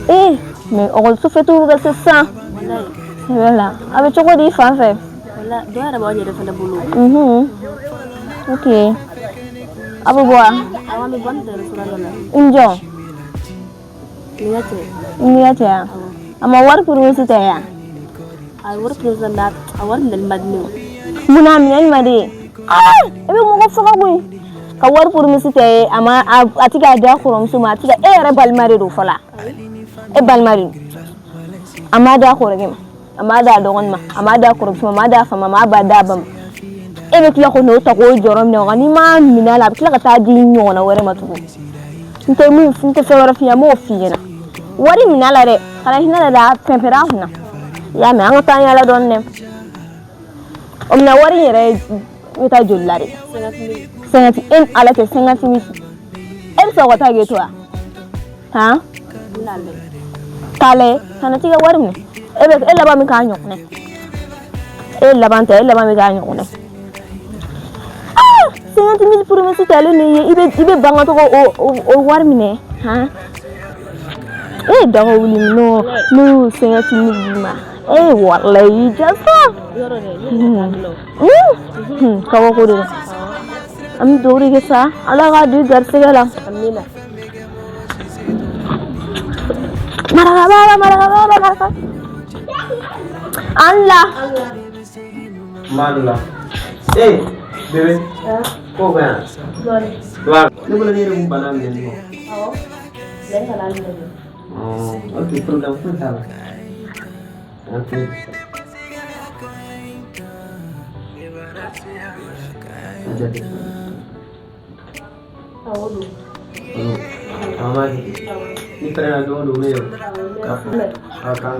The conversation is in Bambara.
mais on se fait tout c'est ça. Voilà. Avec tu quoi dit fan fait? Voilà, doit avoir des fois de boulot. OK. Abu bois. Awa mi bonne de sura dona. Injo. Niyate. Niyate ya. Ama war pour université ya. Ay wor president awar ndel madni. Muna min made. Ebe mo ko foka boy. Ka war pour université ama atiga da khorom suma atiga rebal mari do fala. E bal mari. Ama da khorogem. Ama da dogon ma. Ama da khorom suma ma da fama ma ba da bam. Ebe kila ko no ta ko jorom ne ngani ma minala kila ka ta di nyona wore matugo. Nte mi finte fewara fiya mo fiyena. Wari minala re kala hinala da pempera huna. Ya me an ta yala don ne. Omna wari yere mita jollare. Sengati en ala ke sengati mi. En so ko tage to ha? Kale kana tiga wari ne. Ebe ela ba mi ka nyok ne. Ela ba mi ka nyok ne. Sengati mi pour me citer ne ibe banga to o wari ne ha? Dago wuli no sengati mi ma. Wallahi jasa. Kawo ko de. Am dori ke sa ala ga di gar se gala. Amina. Maraka. Allah. Malla. Bebe. Ko ba? Dua. Ni boleh ni rumah banam ni. Dan halal ni. Okay, program pun salah. Okay. Ada di. Tahu. Mama ni pernah dulu ni. Kapan?